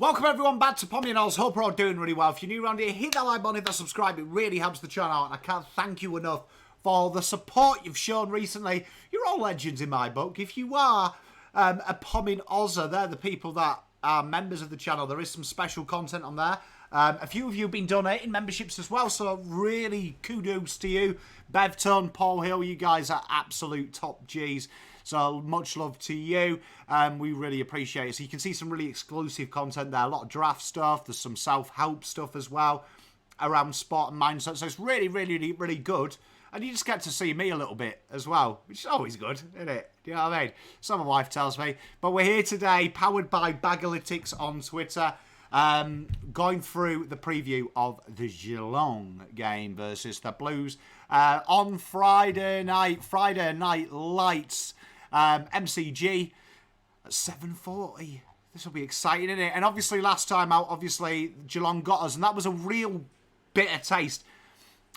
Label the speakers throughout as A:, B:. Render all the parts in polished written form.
A: Welcome everyone back to Pommy and Oz. Hope we're all doing really well. If you're new around here, hit that like button, hit that subscribe. It really helps the channel out, and I can't thank you enough for the support you've shown recently. You're all legends in my book. If you are a Pommy and Ozzer, they're the people that are members of the channel. There is some special content on there. A few of you have been donating memberships as well, so really kudos to you. Bevton, Paul Hill, you guys are absolute top Gs. So much love to you. We really appreciate it. So you can see some really exclusive content there. A lot of draft stuff. There's some self-help stuff as well around sport and mindset. So it's really, really, really good. And you just get to see me a little bit as well, which is always good, isn't it? Do you know what I mean? So my wife tells me. But we're here today, powered by Baggerlytics on Twitter, going through the preview of the Geelong game versus the Blues on Friday night lights. MCG at 7:40. This will be exciting, isn't it? And obviously last time out, Geelong got us, and that was a real bitter taste.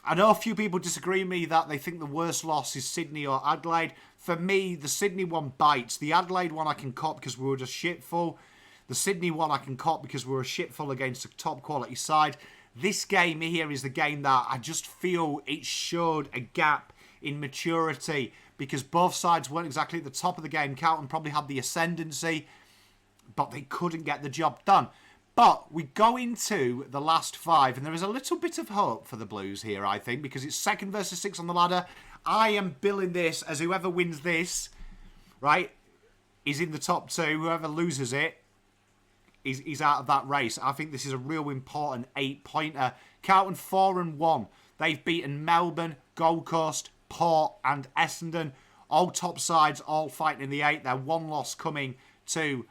A: I know a few people disagree with me that they think the worst loss is Sydney or Adelaide. For me, the Sydney one bites. The Adelaide one I can cop because we were just shitful. The Sydney one I can cop because we were shitful against a top quality side. This game here is the game that I just feel it showed a gap in maturity, because both sides weren't exactly at the top of the game. Carlton probably had the ascendancy, but they couldn't get the job done. But we go into the last five, and there is a little bit of hope for the Blues here, I think, because it's 2nd versus 6 on the ladder. I am billing this as whoever wins this, right, is in the top 2. Whoever loses it is out of that race. I think this is a real important 8-pointer. Carlton 4-1. They've beaten Melbourne, Gold Coast, Port and Essendon, all top sides, all fighting in the 8. Their one loss coming to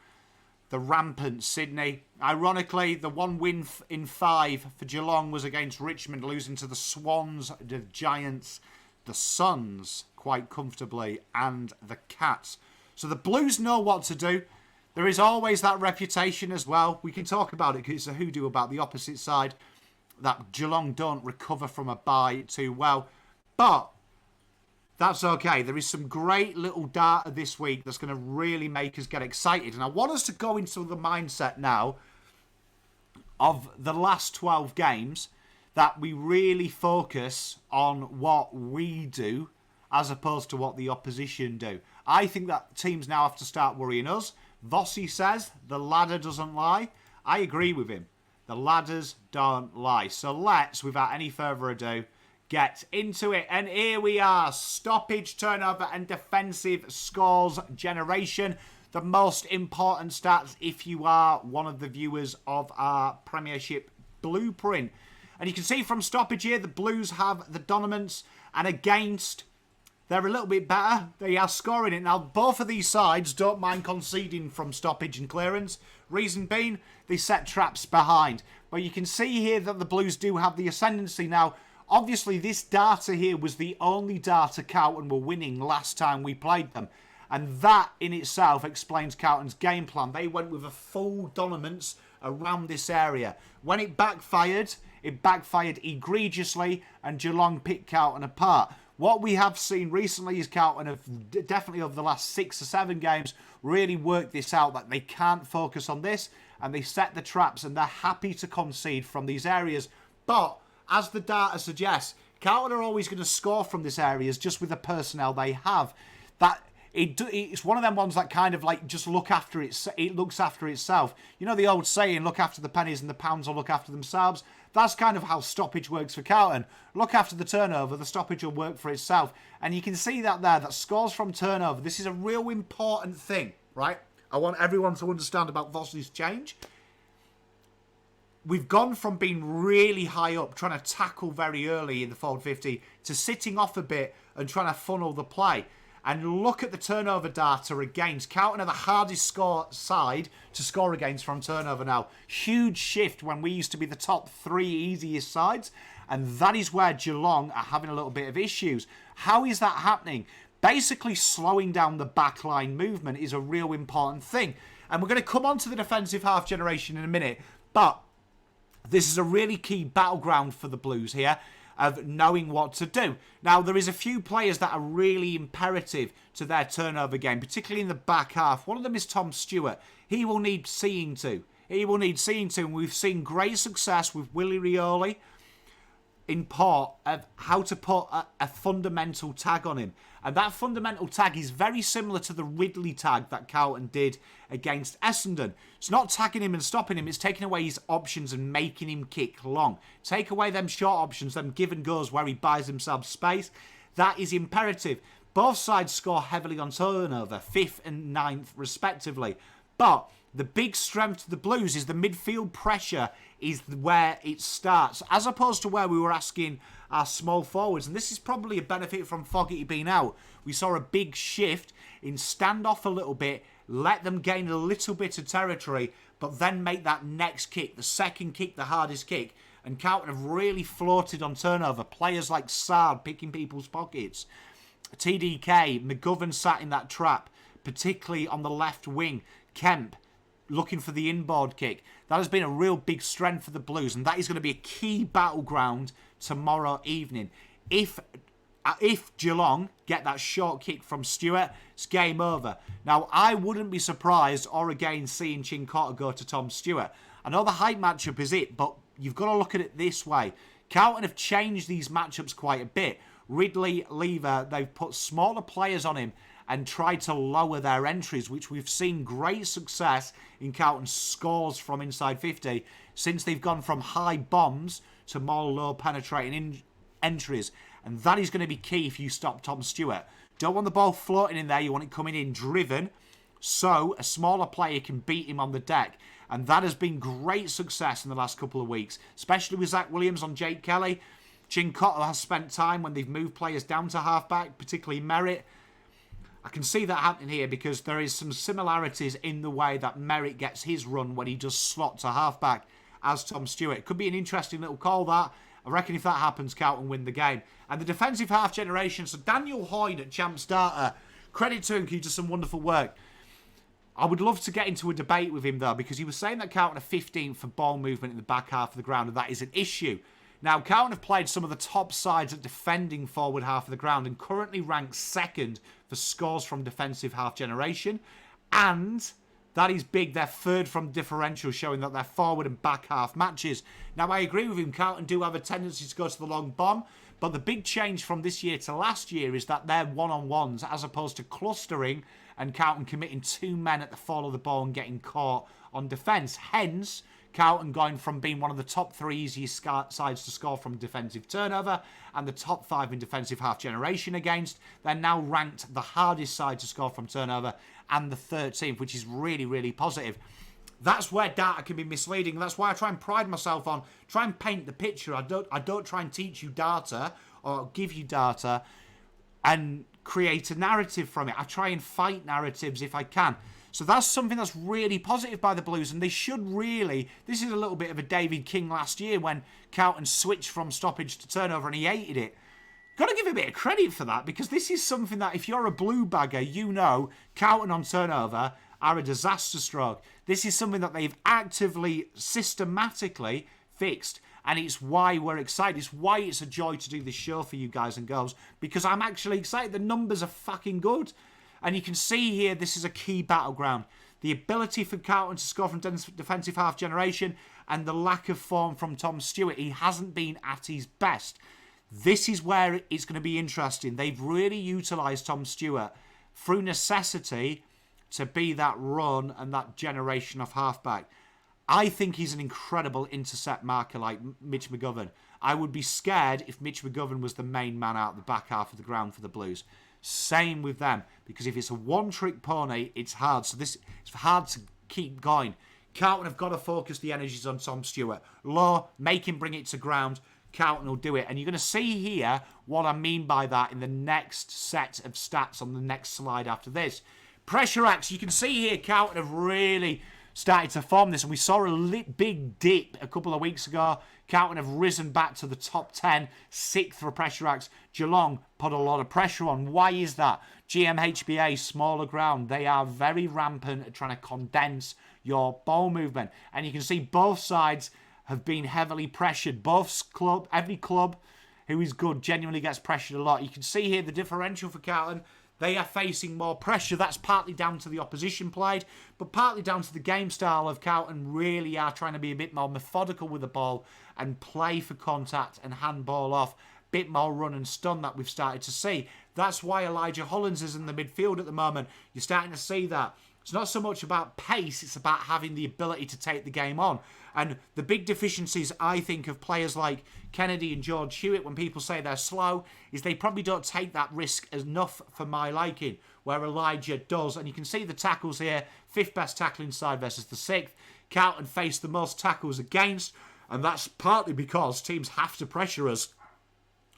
A: the rampant Sydney. Ironically, the one win in 5 for Geelong was against Richmond, losing to the Swans, the Giants, the Suns quite comfortably, and the Cats. So the Blues know what to do. There is always that reputation as well. We can talk about it because it's a hoodoo about the opposite side, that Geelong don't recover from a bye too well. But that's okay. There is some great little data this week that's going to really make us get excited. And I want us to go into the mindset now of the last 12 games, that we really focus on what we do as opposed to what the opposition do. I think that teams now have to start worrying us. Wazze says the ladder doesn't lie. I agree with him. The ladders don't lie. So let's, without any further ado, get into it. And here we are. Stoppage, turnover and defensive scores generation. The most important stats if you are one of the viewers of our Premiership Blueprint. And you can see from stoppage here, the Blues have the dominance. And against, they're a little bit better. They are scoring it. Now, both of these sides don't mind conceding from stoppage and clearance. Reason being, they set traps behind. But you can see here that the Blues do have the ascendancy now. Obviously, this data here was the only data Carlton were winning last time we played them. And that in itself explains Carlton's game plan. They went with a full dominance around this area. When it backfired egregiously, and Geelong picked Carlton apart. What we have seen recently is Carlton have definitely over the last 6 or 7 games really worked this out, that they can't focus on this, and they set the traps, and they're happy to concede from these areas. But as the data suggests, Carlton are always going to score from this areas just with the personnel they have. That it's one of them ones that kind of like just look after it. It looks after itself. You know the old saying, look after the pennies and the pounds will look after themselves. That's kind of how stoppage works for Carlton. Look after the turnover, the stoppage will work for itself. And you can see that there, that scores from turnover. This is a real important thing, right? I want everyone to understand about Wazze's change. We've gone from being really high up, trying to tackle very early in the forward 50, to sitting off a bit and trying to funnel the play. And look at the turnover data against. Carlton are the hardest side to score against from turnover now. Huge shift when we used to be the top 3 easiest sides. And that is where Geelong are having a little bit of issues. How is that happening? Basically, slowing down the backline movement is a real important thing. And we're going to come on to the defensive half generation in a minute. But this is a really key battleground for the Blues here, of knowing what to do. Now, there is a few players that are really imperative to their turnover game, particularly in the back half. One of them is Tom Stewart. He will need seeing to he will need seeing to. And we've seen great success with Willie Rioli in part of how to put a fundamental tag on him. And that fundamental tag is very similar to the Ridley tag that Carlton did against Essendon. It's not tagging him and stopping him, it's taking away his options and making him kick long. Take away them short options, them give and goes where he buys himself space. That is imperative. Both sides score heavily on turnover, 5th and 9th respectively. But the big strength of the Blues is the midfield pressure is where it starts, as opposed to where we were asking our small forwards. And this is probably a benefit from Fogarty being out. We saw a big shift in stand off a little bit, let them gain a little bit of territory, but then make that next kick, the second kick, the hardest kick. And Carlton have really floated on turnover. Players like Sard picking people's pockets. TDK, McGovern sat in that trap, particularly on the left wing. Kemp looking for the inboard kick. That has been a real big strength for the Blues, and that is going to be a key battleground tomorrow evening. If Geelong get that short kick from Stewart, it's game over. Now, I wouldn't be surprised or again seeing Cincotta go to Tom Stewart. I know the height matchup is it, but you've got to look at it this way. Carlton have changed these matchups quite a bit. Ridley, Lever, they've put smaller players on him and tried to lower their entries, which we've seen great success in Carlton's scores from inside 50 since they've gone from high bombs to more low penetrating entries. And that is going to be key if you stop Tom Stewart. Don't want the ball floating in there, you want it coming in driven, so a smaller player can beat him on the deck. And that has been great success in the last couple of weeks, especially with Zach Williams on Jake Kelly. Cincotta has spent time when they've moved players down to halfback, particularly Merritt. I can see that happening here because there is some similarities in the way that Merritt gets his run when he does slot to halfback as Tom Stewart. It could be an interesting little call, that. I reckon if that happens, Carlton win the game. And the defensive half generation, so Daniel Hoyne at champ starter, credit to him, he does some wonderful work. I would love to get into a debate with him though, because he was saying that Carlton are 15th for ball movement in the back half of the ground, and that is an issue. Now, Carlton have played some of the top sides at defending forward half of the ground and currently rank second for scores from defensive half generation. And that is big. They're third from differential, showing that they're forward and back half matches. Now, I agree with him. Carlton do have a tendency to go to the long bomb. But the big change from this year to last year is that they're one-on-ones as opposed to clustering and Carlton committing 2 men at the fall of the ball and getting caught on defence. Hence, Carlton going from being one of the top 3 easiest sides to score from defensive turnover and the top 5 in defensive half generation against. They're now ranked the hardest side to score from turnover and the 13th, which is really, really positive. That's where data can be misleading. That's why I try and pride myself on, try and paint the picture. I don't try and teach you data or give you data and create a narrative from it. I try and fight narratives if I can. So that's something that's really positive by the Blues, and they should really... This is a little bit of a David King last year when Carlton switched from stoppage to turnover and he hated it. Got to give a bit of credit for that, because this is something that if you're a blue bagger, you know Carlton on turnover are a disaster stroke. This is something that they've actively, systematically fixed, and it's why we're excited. It's why it's a joy to do this show for you guys and girls, because I'm actually excited. The numbers are fucking good. And you can see here, this is a key battleground. The ability for Carlton to score from defensive half generation and the lack of form from Tom Stewart. He hasn't been at his best. This is where it's going to be interesting. They've really utilised Tom Stewart through necessity to be that run and that generation of halfback. I think he's an incredible intercept marker like Mitch McGovern. I would be scared if Mitch McGovern was the main man out the back half of the ground for the Blues. Same with them, because if it's a one-trick pony, it's hard. So it's hard to keep going. Carlton have got to focus the energies on Tom Stewart. Low, make him bring it to ground. Carlton will do it. And you're going to see here what I mean by that in the next set of stats on the next slide after this. Pressure acts. You can see here Carlton have really started to form this, and we saw a big dip a couple of weeks ago. Carlton have risen back to the top 10, 6th for pressure acts. Geelong put a lot of pressure on. Why is that? GMHBA, smaller ground. They are very rampant at trying to condense your ball movement. And you can see both sides have been heavily pressured. Every club who is good genuinely gets pressured a lot. You can see here the differential for Carlton. They are facing more pressure. That's partly down to the opposition played, but partly down to the game style of Carlton really are trying to be a bit more methodical with the ball and play for contact and handball off. Bit more run and stun that we've started to see. That's why Elijah Hollins is in the midfield at the moment. You're starting to see that. It's not so much about pace, it's about having the ability to take the game on. And the big deficiencies, I think, of players like Kennedy and George Hewitt, when people say they're slow, is they probably don't take that risk enough for my liking, where Elijah does. And you can see the tackles here, 5th best tackling side versus the 6th. Carlton faced the most tackles against, and that's partly because teams have to pressure us.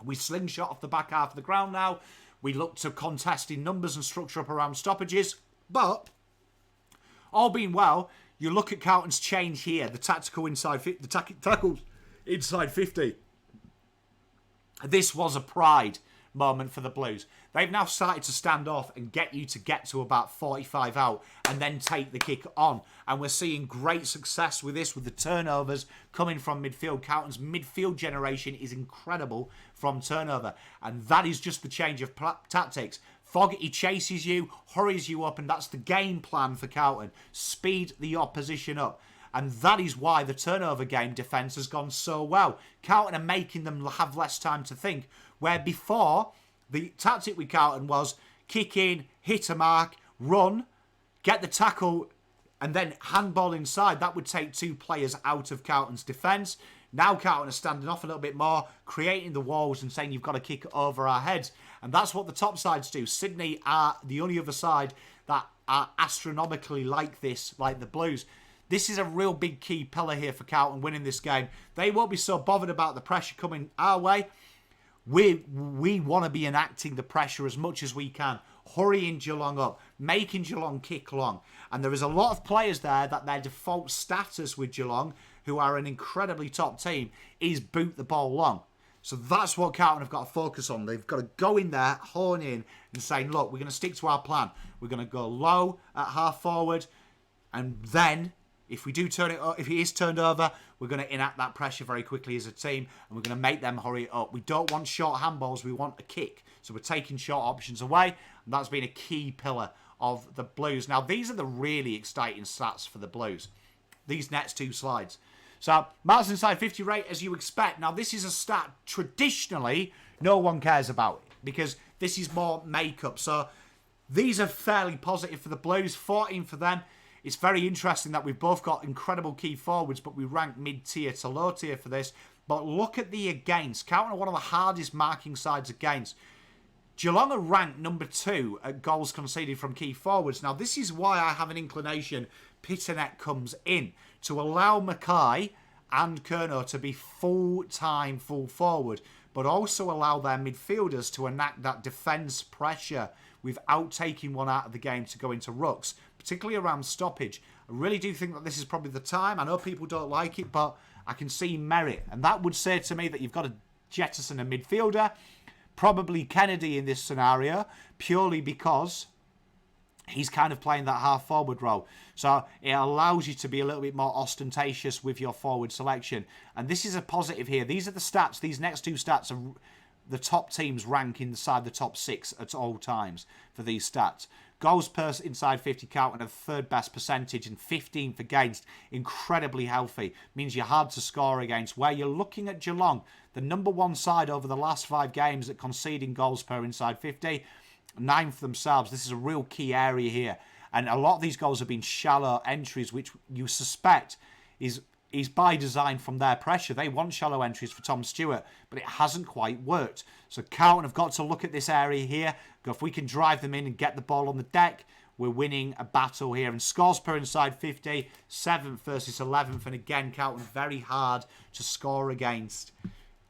A: We slingshot off the back half of the ground now. We look to contest in numbers and structure up around stoppages. But, all being well, you look at Carlton's change here. The tactical inside, the tackles inside 50. This was a pride moment for the Blues. They've now started to stand off and get you to get to about 45 out and then take the kick on. And we're seeing great success with this, with the turnovers coming from midfield. Carlton's midfield generation is incredible from turnover. And that is just the change of tactics. Fogarty chases you, hurries you up, and that's the game plan for Carlton. Speed the opposition up. And that is why the turnover game defence has gone so well. Carlton are making them have less time to think. Where before, the tactic with Carlton was kick in, hit a mark, run, get the tackle, and then handball inside. That would take 2 players out of Carlton's defence. Now Carlton are standing off a little bit more, creating the walls and saying you've got to kick it over our heads. And that's what the top sides do. Sydney are the only other side that are astronomically like this, like the Blues. This is a real big key pillar here for Carlton winning this game. They won't be so bothered about the pressure coming our way. We want to be enacting the pressure as much as we can, hurrying Geelong up, making Geelong kick long. And there is a lot of players there that their default status with Geelong, who are an incredibly top team, is boot the ball long. So that's what Carlton have got to focus on. They've got to go in there, hone in, and say, look, we're going to stick to our plan. We're going to go low at half forward, and then if we do turn it up, if it is turned over, we're going to enact that pressure very quickly as a team, and we're going to make them hurry it up. We don't want short handballs, we want a kick. So we're taking short options away, and that's been a key pillar of the Blues. Now, these are the really exciting stats for the Blues, these next 2 slides. So, marks inside 50 rate, as you expect. Now, this is a stat traditionally no one cares about, because this is more makeup. So, these are fairly positive for the Blues, 14 for them. It's very interesting that we've both got incredible key forwards, but we rank mid-tier to low-tier for this. But look at the against. Carlton are one of the hardest marking sides against. Geelong are ranked number 2 at goals conceded from key forwards. Now, this is why I have an inclination Pitternet comes in, to allow Mackay and Curnow to be full-time, full forward, but also allow their midfielders to enact that defence pressure without taking one out of the game to go into rucks, particularly around stoppage. I really do think that this is probably the time. I know people don't like it, but I can see merit. And that would say to me that you've got to jettison a midfielder, probably Kennedy in this scenario, purely because he's kind of playing that half-forward role. So it allows you to be a little bit more ostentatious with your forward selection. And this is a positive here. These are the stats. These next 2 stats are the top teams rank inside the top 6 at all times for these stats. Goals per inside 50 count and a 3rd best percentage and 15th against. Incredibly healthy. Means you're hard to score against. Where you're looking at Geelong, the number 1 side over the last 5 games at conceding goals per inside 50. 9th themselves. This is a real key area here. And a lot of these goals have been shallow entries, which you suspect is by design from their pressure. They want shallow entries for Tom Stewart, but it hasn't quite worked. So Carlton have got to look at this area here. If we can drive them in and get the ball on the deck, we're winning a battle here. And scores per inside 50, 7th versus 11th. And again, Carlton very hard to score against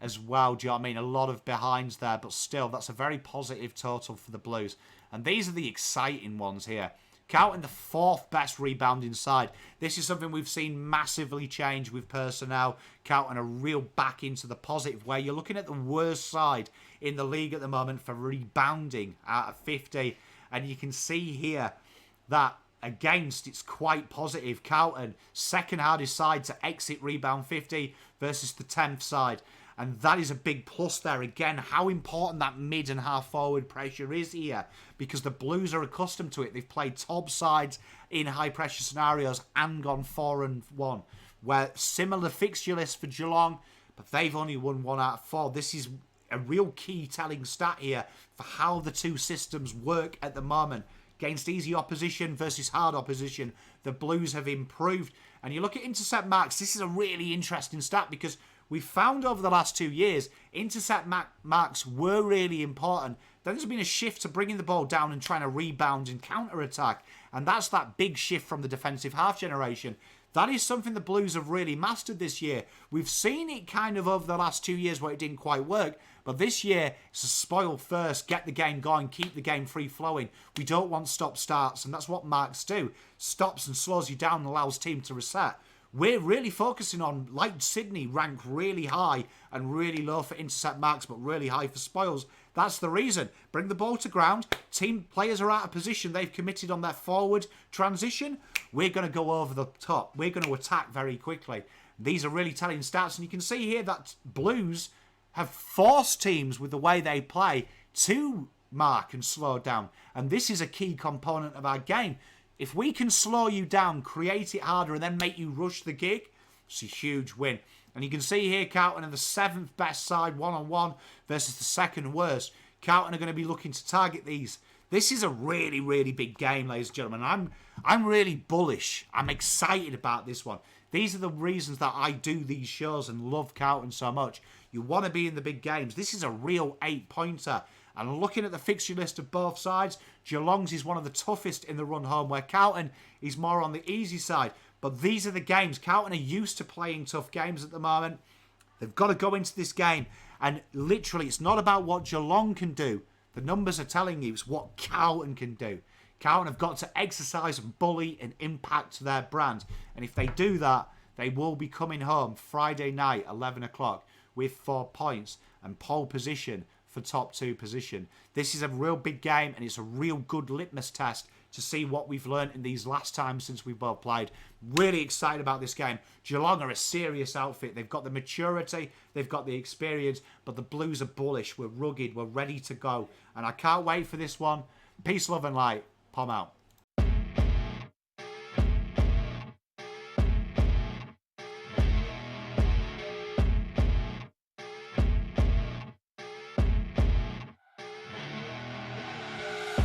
A: as well. Do you know what I mean? A lot of behinds there, but still, that's a very positive total for the Blues. And these are the exciting ones here. Carlton, the 4th best rebounding side. This is something we've seen massively change with personnel. Carlton are real back into the positive, where you're looking at the worst side in the league at the moment for rebounding out of 50. And you can see here that against, it's quite positive. Carlton, 2nd hardest side to exit rebound 50 versus the 10th side. And that is a big plus there. Again, how important that mid and half forward pressure is here, because the Blues are accustomed to it. They've played top sides in high pressure scenarios and gone 4-1, where similar fixture list for Geelong, but they've only won 1 out of 4. This is a real key telling stat here for how the two systems work at the moment. Against easy opposition versus hard opposition, the Blues have improved. And you look at intercept marks, this is a really interesting stat, because we found over the last 2 years, intercept marks were really important. Then there's been a shift to bringing the ball down and trying to rebound and counter-attack. And that's that big shift from the defensive half generation. That is something the Blues have really mastered this year. We've seen it kind of over the last 2 years where it didn't quite work. But this year, it's a spoil first, get the game going, keep the game free-flowing. We don't want stop-starts, and that's what marks do. Stops and slows you down and allows team to reset. We're really focusing on, like Sydney, rank really high and really low for intercept marks, but really high for spoils. That's the reason. Bring the ball to ground. Team players are out of position. They've committed on their forward transition. We're going to go over the top. We're going to attack very quickly. These are really telling stats. And you can see here that Blues have forced teams with the way they play to mark and slow down. And this is a key component of our game. If we can slow you down, create it harder, and then make you rush the gig, it's a huge win. And you can see here, Carlton are the 7th best side one-on-one versus the 2nd worst. Carlton are going to be looking to target these. This is a really, really big game, ladies and gentlemen. I'm really bullish. I'm excited about this one. These are the reasons that I do these shows and love Carlton so much. You want to be in the big games. This is a real 8-pointer. And looking at the fixture list of both sides, Geelong's is one of the toughest in the run home, where Carlton is more on the easy side. But these are the games. Carlton are used to playing tough games at the moment. They've got to go into this game. And literally, it's not about what Geelong can do. The numbers are telling you it's what Carlton can do. Carlton have got to exercise and bully and impact their brand. And if they do that, they will be coming home Friday night, 11 o'clock, with 4 points and pole position for top 2 position. This is a real big game, and it's a real good litmus test to see what we've learned in these last times since we've both played. Really excited about this game. Geelong are a serious outfit. They've got the maturity, they've got the experience, but the Blues are bullish. We're rugged, we're ready to go. And I can't wait for this one. Peace, love and light. Pom out.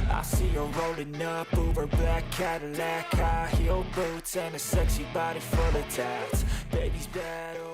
B: I see her rolling up, Uber black Cadillac, high heel boots and a sexy body full of tats. Baby's bad.